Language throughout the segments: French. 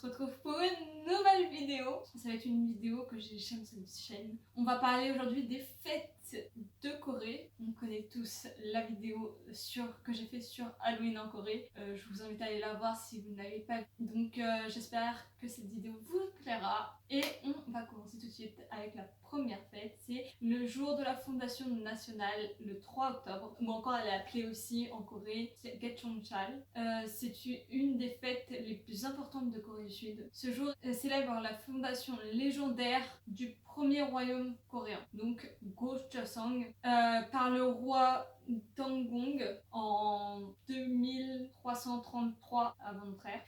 retrouve pour une nouvelle vidéo. Ça va être une vidéo que j'ai jamais sur cette chaîne. On va parler aujourd'hui des fêtes de Corée. On connaît tous la vidéo que j'ai fait sur Halloween en Corée. Je vous invite à aller la voir si vous ne l'avez pas vue. Donc j'espère que cette vidéo vous plaira. Et on va commencer tout de suite avec la première fête. C'est le jour de la fondation nationale, le 3 octobre. Ou encore elle est appelée aussi en Corée Gaechonchal. C'est une des fêtes les plus importantes de Corée du Sud. Ce jour célèbre la fondation légendaire du premier royaume coréen, donc Gojoseong, par le roi Dongong en 2333 avant notre ère.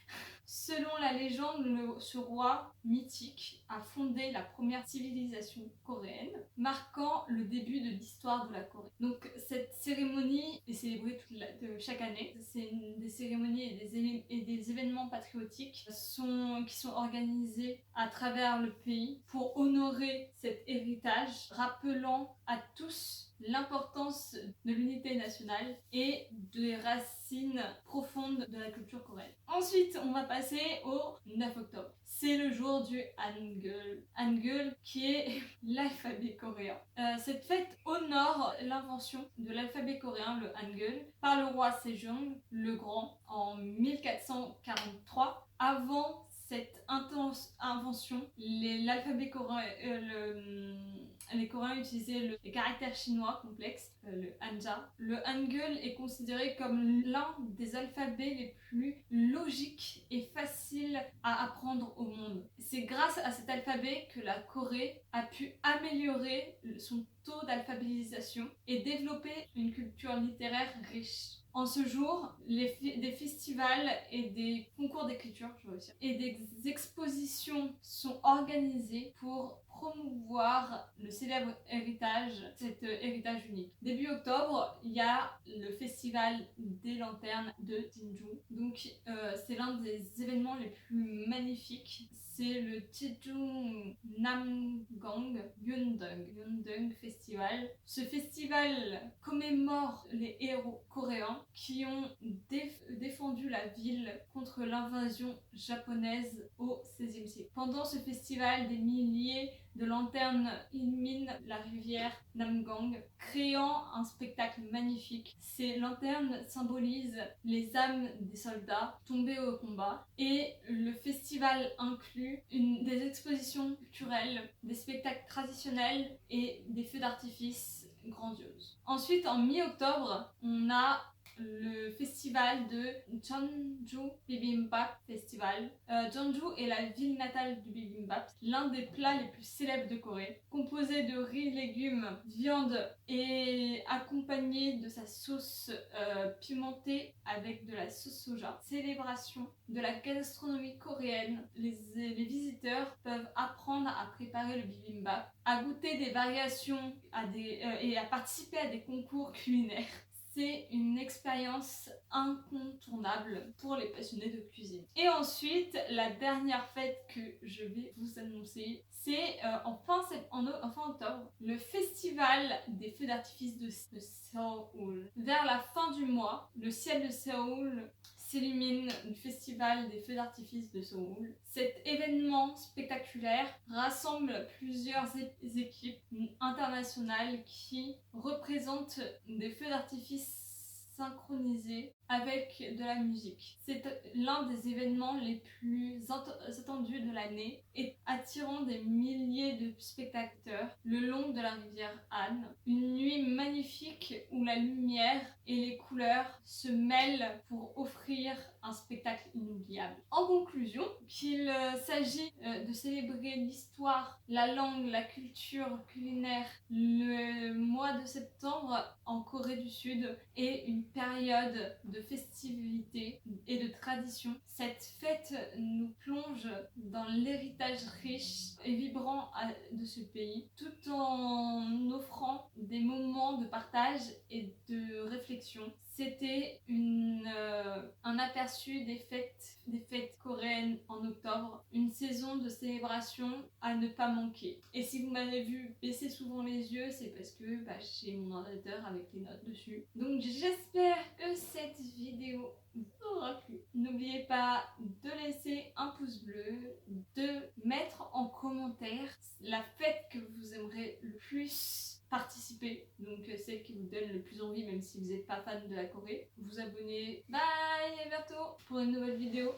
Selon la légende, ce roi mythique a fondé la première civilisation coréenne, marquant le début de l'histoire de la Corée. Donc cette cérémonie est célébrée chaque année. C'est des cérémonies et des événements patriotiques qui sont organisés à travers le pays pour honorer cet héritage, rappelant à tous l'importance de l'unité nationale et des racines profondes de la culture coréenne. Ensuite, on va passer au 9 octobre. C'est le jour du Hangul. Hangul qui est l'alphabet coréen. Cette fête honore l'invention de l'alphabet coréen, le Hangul, par le roi Sejong le Grand en 1443. Avant cette intense invention, l'alphabet coréen, les Coréens utilisaient les caractères chinois complexes, le hanja. Le hangul est considéré comme l'un des alphabets les plus logiques et faciles à apprendre au monde. C'est grâce à cet alphabet que la Corée a pu améliorer son taux d'alphabétisation et développer une culture littéraire riche. En ce jour, des festivals et des concours d'écriture et des expositions sont organisés pour promouvoir le célèbre cet héritage unique. Début octobre, il y a le festival des lanternes de Jeonju. Donc c'est l'un des événements les plus magnifiques. C'est le Jeju Namgang Yundong Festival. Ce festival commémore les héros coréens qui ont défendu la ville contre l'invasion japonaise au XVIe siècle. Pendant ce festival, des milliers de lanternes illuminent la rivière Namgang, créant un spectacle magnifique. Ces lanternes symbolisent les âmes des soldats tombés au combat et le festival inclut des expositions culturelles, des spectacles traditionnels et des feux d'artifice grandioses. Ensuite, en mi-octobre, on a le festival de Jeonju Bibimbap Festival. Jeonju est la ville natale du bibimbap, l'un des plats les plus célèbres de Corée, composé de riz, légumes, viande et accompagné de sa sauce pimentée avec de la sauce soja. Célébration de la gastronomie coréenne, les visiteurs peuvent apprendre à préparer le bibimbap, à goûter des variations et à participer à des concours culinaires. C'est une expérience incontournable pour les passionnés de cuisine. Et ensuite, la dernière fête que je vais vous annoncer, c'est en fin octobre, le festival des feux d'artifice de Séoul. Vers la fin du mois, le ciel de Séoul s'illumine du festival des feux d'artifice de Séoul. Cet événement spectaculaire rassemble plusieurs équipes internationales qui représentent des feux d'artifice synchronisés avec de la musique. C'est l'un des événements les plus attendus de l'année et attirant des milliers de spectateurs le long de la rivière Han. Une nuit magnifique où la lumière et les couleurs se mêlent pour offrir un spectacle inoubliable. En conclusion, qu'il s'agit de célébrer l'histoire, la langue, la culture culinaire, le mois de septembre en Corée du Sud est une période de festivités et de tradition. Cette fête nous plonge dans l'héritage riche et vibrant de ce pays, tout en offrant des moments de partage et de réflexion. C'était un aperçu des fêtes coréennes en octobre, une saison de célébration à ne pas manquer. Et si vous m'avez vu baisser souvent les yeux, c'est parce que j'ai mon ordinateur avec les notes dessus. Donc j'espère que cette vidéo vous aura plu. N'oubliez pas de laisser un pouce bleu, de mettre en commentaire la fête que vous aimerez le plus participer, donc celle qui vous donne le plus envie même si vous n'êtes pas fan de la Corée. Vous abonnez, bye, à bientôt pour une nouvelle vidéo.